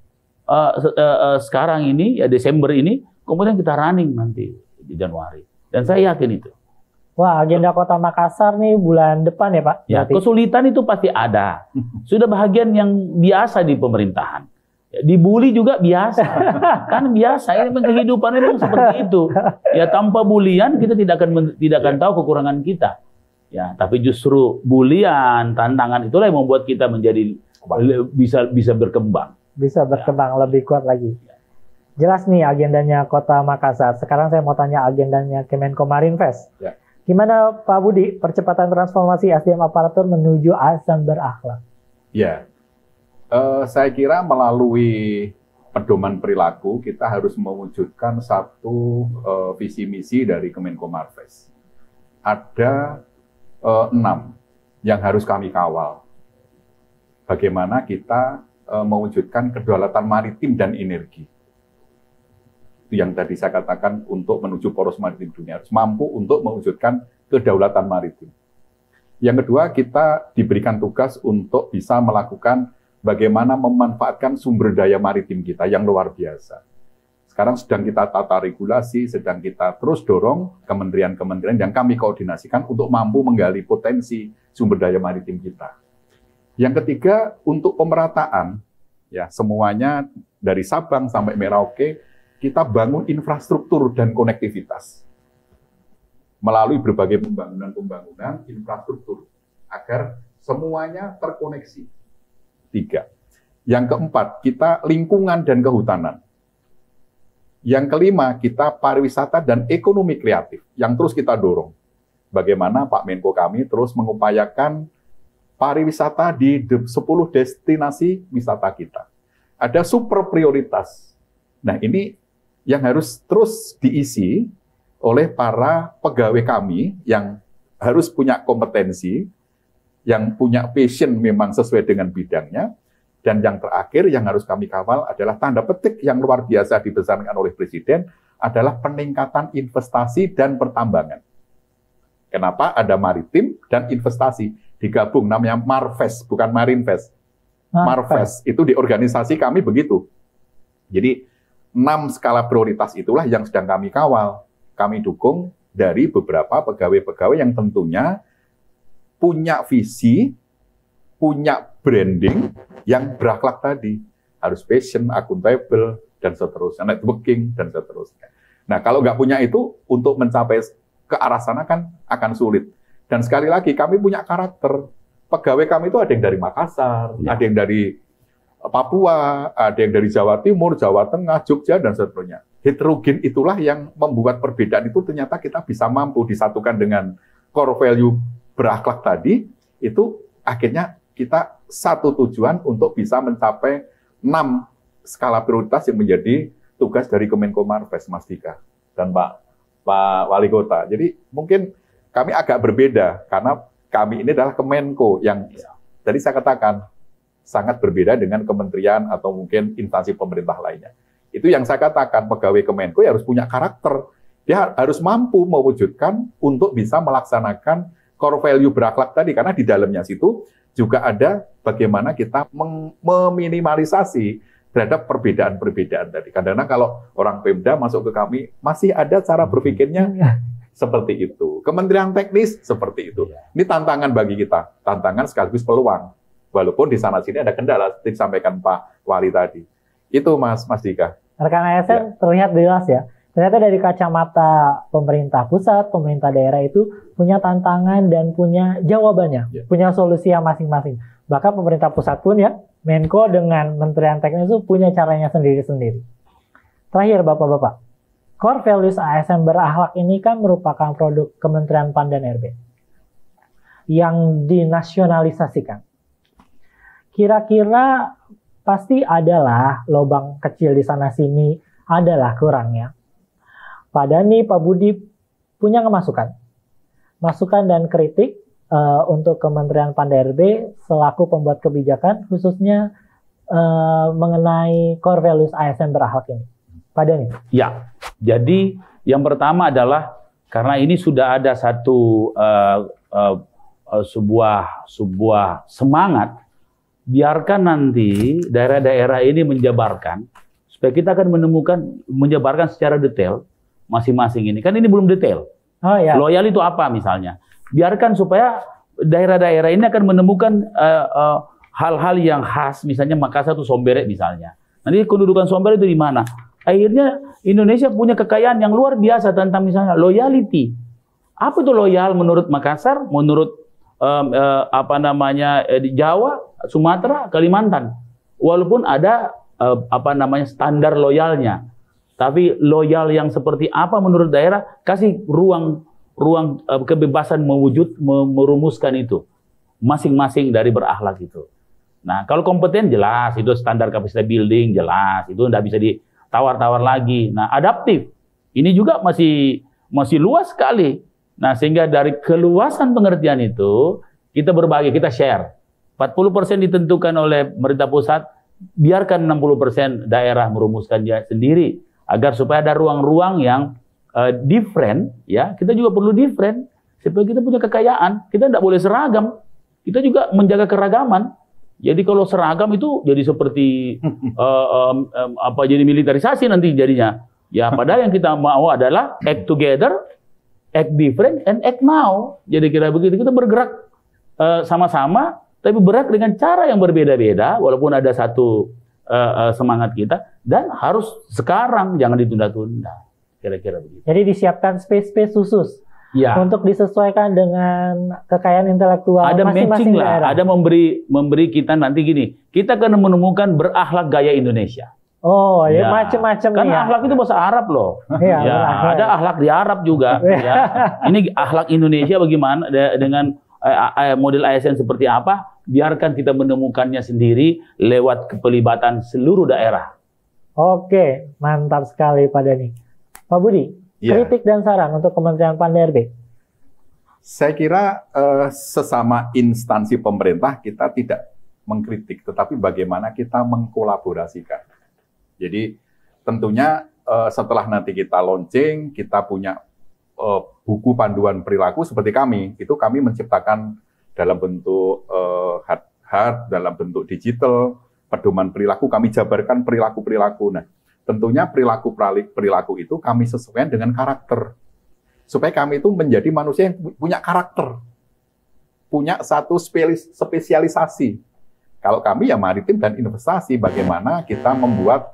sekarang ini, ya Desember ini, kemudian kita running nanti di Januari. Dan saya yakin itu. Wah, agenda Kota Makassar nih bulan depan ya Pak? Ya, kesulitan itu pasti ada. Sudah bahagian yang biasa di pemerintahan. Dibully juga biasa. Kan biasa, ini kehidupan memang seperti itu. Ya, tanpa bulian kita tidak akan tahu kekurangan kita. Ya, tapi justru bulian, tantangan itulah yang membuat kita menjadi bisa berkembang. Bisa berkembang lebih kuat lagi. Jelas nih agendanya Kota Makassar. Sekarang saya mau tanya agendanya Kemenko Marinvest. Ya. Gimana Pak Budi percepatan transformasi SDM aparatur menuju azam berakhlak? Ya, saya kira melalui pedoman perilaku kita harus mewujudkan satu visi misi dari Kemenko Marves. Ada 6 yang harus kami kawal. Bagaimana kita mewujudkan kedaulatan maritim dan energi. Itu yang tadi saya katakan untuk menuju poros maritim dunia, harus mampu untuk mewujudkan kedaulatan maritim. Yang kedua, kita diberikan tugas untuk bisa melakukan bagaimana memanfaatkan sumber daya maritim kita yang luar biasa. Sekarang sedang kita tata regulasi, sedang kita terus dorong kementerian-kementerian yang kami koordinasikan untuk mampu menggali potensi sumber daya maritim kita. Yang ketiga, untuk pemerataan, ya semuanya dari Sabang sampai Merauke, kita bangun infrastruktur dan konektivitas melalui berbagai pembangunan infrastruktur agar semuanya terkoneksi. 3. Yang keempat, kita lingkungan dan kehutanan. Yang kelima, kita pariwisata dan ekonomi kreatif yang terus kita dorong. Bagaimana Pak Menko kami terus mengupayakan pariwisata di 10 destinasi wisata kita. Ada super prioritas. Nah, ini yang harus terus diisi oleh para pegawai kami yang harus punya kompetensi, yang punya passion memang sesuai dengan bidangnya, dan yang terakhir yang harus kami kawal adalah tanda petik yang luar biasa dibesarkan oleh Presiden adalah peningkatan investasi dan pertambangan. Kenapa? Ada maritim dan investasi digabung, namanya Marves, bukan Marinvest. Marves itu di organisasi kami begitu. Jadi 6 skala prioritas itulah yang sedang kami kawal. Kami dukung dari beberapa pegawai-pegawai yang tentunya punya visi, punya branding yang berakhlak tadi. Harus passion, akuntabel, dan seterusnya, networking, dan seterusnya. Nah, kalau nggak punya itu, untuk mencapai ke arah sana kan akan sulit. Dan sekali lagi, kami punya karakter. Pegawai kami itu ada yang dari Makassar, ada yang dari Papua, ada yang dari Jawa Timur, Jawa Tengah, Jogja, dan seterusnya. Heterogen itulah yang membuat perbedaan itu ternyata kita bisa mampu disatukan dengan core value berakhlak tadi, itu akhirnya kita satu tujuan untuk bisa mencapai 6 skala prioritas yang menjadi tugas dari Kemenko Marves, Mas Dika dan Pak Wali Kota. Jadi mungkin kami agak berbeda karena kami ini adalah Kemenko yang tadi saya katakan sangat berbeda dengan kementerian atau mungkin instansi pemerintah lainnya. Itu yang saya katakan, pegawai Kemenko ya harus punya karakter. Dia harus mampu mewujudkan untuk bisa melaksanakan core value berakhlak tadi, karena di dalamnya situ juga ada bagaimana kita meminimalisasi terhadap perbedaan-perbedaan tadi. Kadang-kadang kalau orang Pemda masuk ke kami, masih ada cara berpikirnya seperti itu. Kementerian Teknis seperti itu. Ini tantangan bagi kita, tantangan sekaligus peluang. Walaupun di sana-sini ada kendala, seperti disampaikan Pak Wali tadi. Itu Mas Dika. Rekan ASN terlihat jelas ya. Ternyata dari kacamata pemerintah pusat, pemerintah daerah itu punya tantangan dan punya jawabannya, punya solusi yang masing-masing. Bahkan pemerintah pusat pun ya, Menko dengan Kementerian Teknis itu punya caranya sendiri-sendiri. Terakhir Bapak-Bapak, core values ASN berakhlak ini kan merupakan produk Kementerian PAN dan RB yang dinasionalisasikan. Kira-kira pasti adalah lubang kecil di sana-sini, adalah kurangnya. Pak Dhani, Pak Budi punya masukan dan kritik untuk Kementerian PAN dan RB selaku pembuat kebijakan khususnya mengenai core values ASN berakhlak ini. Pak Dhani. Ya, jadi yang pertama adalah karena ini sudah ada sebuah semangat, biarkan nanti daerah-daerah ini menjabarkan supaya kita akan menjabarkan secara detail masing-masing ini. Kan ini belum detail. Oh, ya. Loyal itu apa misalnya? Biarkan supaya daerah-daerah ini akan menemukan hal-hal yang khas, misalnya Makassar itu Sombere misalnya. Nanti kedudukan Sombere itu di mana? Akhirnya Indonesia punya kekayaan yang luar biasa tentang misalnya loyalty. Apa itu loyal menurut Makassar, menurut di Jawa, Sumatera, Kalimantan. Walaupun ada standar loyalnya. Tapi loyal yang seperti apa menurut daerah, kasih ruang kebebasan merumuskan itu. Masing-masing dari berakhlak itu. Nah, kalau kompeten jelas, itu standar kapasitas building, jelas. Itu tidak bisa ditawar-tawar lagi. Nah, adaptif. Ini juga masih luas sekali. Nah, sehingga dari keluasan pengertian itu, kita berbagi, kita share. 40% ditentukan oleh pemerintah pusat, biarkan 60% daerah merumuskannya sendiri. Agar supaya ada ruang-ruang yang different, ya, kita juga perlu different supaya kita punya kekayaan. Kita tidak boleh seragam, kita juga menjaga keragaman. Jadi kalau seragam itu jadi seperti jadi militerisasi nanti jadinya. Ya, padahal yang kita mau adalah act together, act different, and act now. Jadi kira begitu, kita bergerak sama-sama, tapi bergerak dengan cara yang berbeda-beda, walaupun ada satu semangat kita, dan harus sekarang, jangan ditunda-tunda. Kira-kira begitu. Jadi disiapkan space-space khusus ya, untuk disesuaikan dengan kekayaan intelektual masing-masing daerah. Ada memberi kita nanti gini, kita akan menemukan berakhlak gaya Indonesia. Oh, ya macam-macam. Kan ya. Akhlak itu bahasa Arab loh. Ya, ada akhlak di Arab juga. Ya. Ini akhlak Indonesia bagaimana dengan model ASN seperti apa? Biarkan kita menemukannya sendiri lewat kepelibatan seluruh daerah. Oke, mantap sekali Pak Dhani. Pak Budi, kritik dan saran untuk Kementerian PAN dan RB. Saya kira sesama instansi pemerintah kita tidak mengkritik, tetapi bagaimana kita mengkolaborasikan. Jadi tentunya setelah nanti kita launching, kita punya buku panduan perilaku seperti kami, itu kami menciptakan dalam bentuk hard, dalam bentuk digital, pedoman perilaku, kami jabarkan perilaku-perilaku. Nah, tentunya perilaku itu kami sesuaikan dengan karakter. Supaya kami itu menjadi manusia yang punya karakter. Punya satu spesialisasi. Kalau kami ya maritim dan investasi, bagaimana kita membuat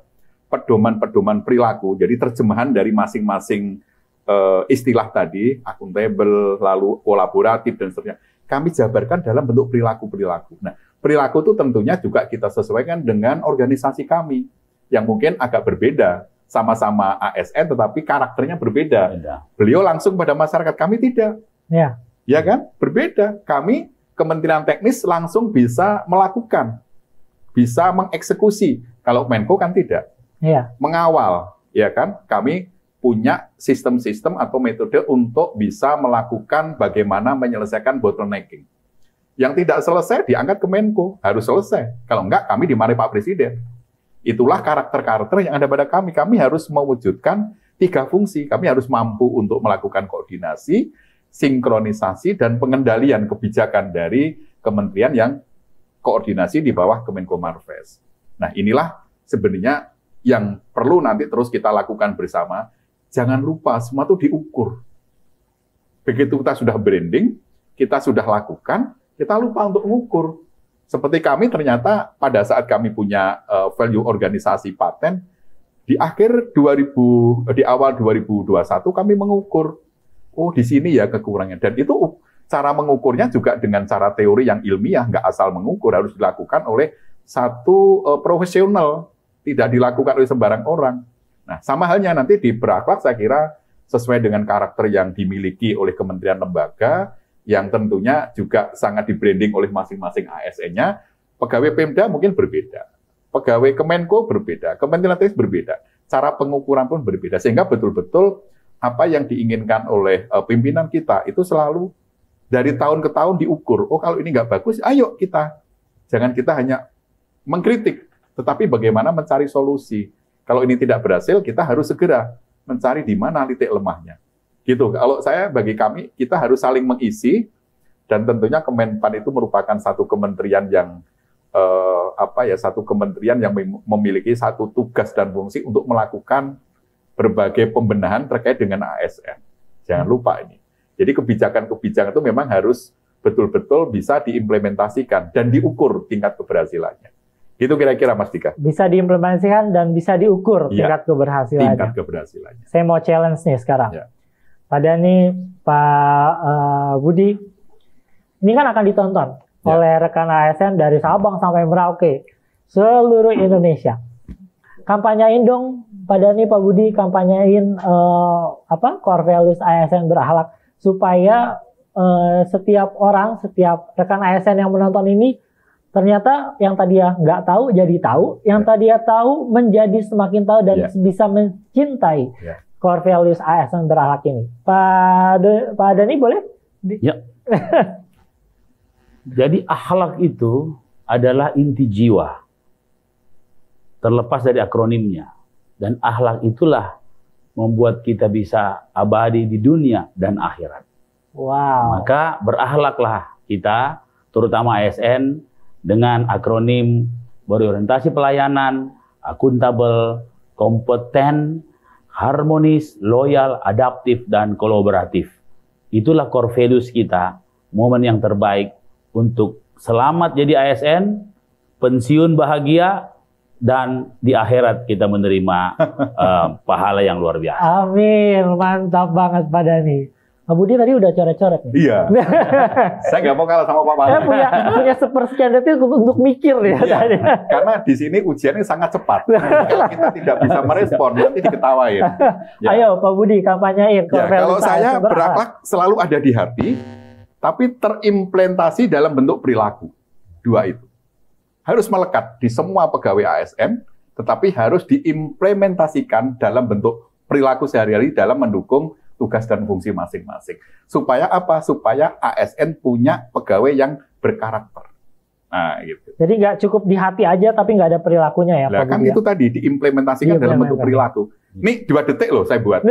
pedoman-pedoman perilaku, jadi terjemahan dari masing-masing istilah tadi, akuntabel, lalu kolaboratif, dan seterusnya. Kami jabarkan dalam bentuk perilaku-perilaku. Nah, perilaku itu tentunya juga kita sesuaikan dengan organisasi kami, yang mungkin agak berbeda, sama-sama ASN, tetapi karakternya berbeda. Beliau langsung pada masyarakat, kami tidak. Ya kan? Berbeda. Kami, Kementerian Teknis, langsung bisa melakukan, bisa mengeksekusi. Kalau Menko kan tidak. Iya. mengawal, ya kan? Kami punya sistem-sistem atau metode untuk bisa melakukan bagaimana menyelesaikan bottlenecking. Yang tidak selesai diangkat ke Menko, harus selesai. Kalau enggak, kami dimarahi Pak Presiden. Itulah karakter-karakter yang ada pada kami. Kami harus mewujudkan 3 fungsi. Kami harus mampu untuk melakukan koordinasi, sinkronisasi, dan pengendalian kebijakan dari kementerian yang koordinasi di bawah Kemenko Marves. Nah, inilah sebenarnya yang perlu nanti terus kita lakukan bersama. Jangan lupa, semua itu diukur. Begitu kita sudah branding, kita sudah lakukan, kita lupa untuk mengukur. Seperti kami ternyata pada saat kami punya value organisasi paten, di awal 2021 kami mengukur. Oh, di sini ya kekurangannya. Dan itu cara mengukurnya juga dengan cara teori yang ilmiah, nggak asal mengukur, harus dilakukan oleh satu profesional, tidak dilakukan oleh sembarang orang. Nah, sama halnya nanti di berakhlak saya kira sesuai dengan karakter yang dimiliki oleh kementerian lembaga, yang tentunya juga sangat di-branding oleh masing-masing ASN-nya, pegawai Pemda mungkin berbeda, pegawai Kemenko berbeda, Kementerian Teknis berbeda, cara pengukuran pun berbeda, sehingga betul-betul apa yang diinginkan oleh pimpinan kita itu selalu dari tahun ke tahun diukur. Oh, kalau ini nggak bagus, ayo kita. Jangan kita hanya mengkritik, tetapi bagaimana mencari solusi. Kalau ini tidak berhasil, kita harus segera mencari di mana titik lemahnya. Gitu. Kalau saya, bagi kami, kita harus saling mengisi, dan tentunya Kemenpan itu merupakan satu kementerian yang satu kementerian yang memiliki satu tugas dan fungsi untuk melakukan berbagai pembenahan terkait dengan ASN. Jangan lupa ini. Jadi kebijakan-kebijakan itu memang harus betul-betul bisa diimplementasikan dan diukur tingkat keberhasilannya. Itu kira-kira Mas Dika. Bisa diimplementasikan dan bisa diukur tingkat keberhasilannya. Tingkat keberhasilannya. Saya mau challenge nih sekarang. Ya. Pada nih Pak Budi, ini kan akan ditonton oleh rekan ASN dari Sabang sampai Merauke, seluruh Indonesia. Kampanyain dong, pada nih Pak Budi, kampanyain core values ASN berakhlak, supaya setiap orang, setiap rekan ASN yang menonton ini, ternyata yang tadi ya nggak tahu jadi tahu, yang tadi ya tahu menjadi semakin tahu dan bisa mencintai core values ASN berakhlak ini. Pak Dani boleh? Ya. Jadi akhlak itu adalah inti jiwa, terlepas dari akronimnya. Dan akhlak itulah membuat kita bisa abadi di dunia dan akhirat. Wow. Maka berakhlaklah kita, terutama ASN, dengan akronim berorientasi pelayanan, akuntabel, kompeten, harmonis, loyal, adaptif, dan kolaboratif. Itulah core values kita, momen yang terbaik untuk selamat jadi ASN, pensiun bahagia, dan di akhirat kita menerima pahala yang luar biasa. Amin, mantap banget Pak Dani. Pak Budi tadi udah coret-coret nih. Iya. Saya nggak mau kalah sama Pak Wali. Saya punya sepersekian detik untuk mikir ya. Iya, karena di sini ujiannya sangat cepat. Kalau kita tidak bisa merespon, nanti diketawain. Ya. Ayo Pak Budi, kampanyain. Ya, kalau saya berakhlak selalu ada di hati, tapi terimplementasi dalam bentuk perilaku. 2 itu. Harus melekat di semua pegawai ASN, tetapi harus diimplementasikan dalam bentuk perilaku sehari-hari dalam mendukung tugas dan fungsi masing-masing. Supaya apa? Supaya ASN punya pegawai yang berkarakter. Nah, gitu. Jadi nggak cukup di hati aja, tapi nggak ada perilakunya ya, Pak kan itu tadi, diimplementasikan dalam bentuk perilaku. Ini 2 detik loh saya buat.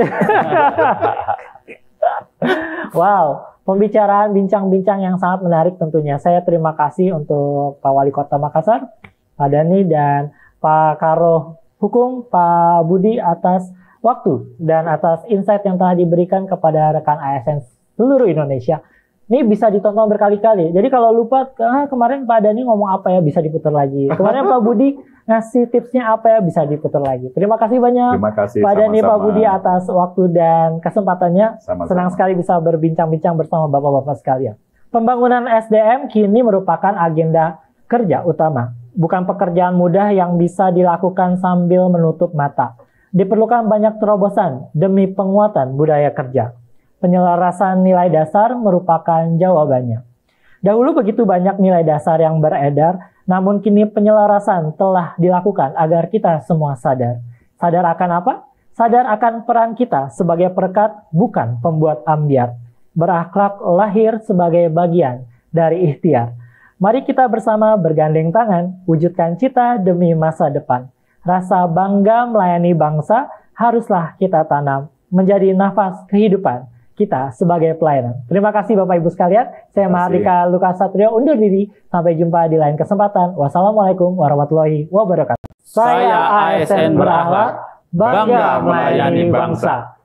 Wow, pembicaraan, bincang-bincang yang sangat menarik tentunya. Saya terima kasih untuk Pak Wali Kota Makassar, Pak Dani, dan Pak Karo Hukum, Pak Budi atas waktu dan atas insight yang telah diberikan kepada rekan ASN seluruh Indonesia. Ini bisa ditonton berkali-kali. Jadi kalau lupa, kemarin Pak Dani ngomong apa ya, bisa diputar lagi. Kemarin Pak Budi ngasih tipsnya apa ya, bisa diputar lagi. Terima kasih banyak Terima kasih, Pak Dani, sama-sama. Pak Budi atas waktu dan kesempatannya. Sama-sama. Senang sekali bisa berbincang-bincang bersama Bapak-Bapak sekalian. Pembangunan SDM kini merupakan agenda kerja utama. Bukan pekerjaan mudah yang bisa dilakukan sambil menutup mata. Diperlukan banyak terobosan demi penguatan budaya kerja. Penyelarasan nilai dasar merupakan jawabannya. Dahulu begitu banyak nilai dasar yang beredar, namun kini penyelarasan telah dilakukan agar kita semua sadar. Sadar akan apa? Sadar akan peran kita sebagai perekat, bukan pembuat ambiar. Berakhlak lahir sebagai bagian dari ikhtiar. Mari kita bersama bergandeng tangan, wujudkan cita demi masa depan. Rasa bangga melayani bangsa haruslah kita tanam, menjadi nafas kehidupan kita sebagai pelayanan. Terima kasih Bapak Ibu sekalian. Saya Mahardika Lukas Satrio undur diri. Sampai jumpa di lain kesempatan. Wassalamualaikum warahmatullahi wabarakatuh. Saya ASN berakhlak, bangga melayani bangsa.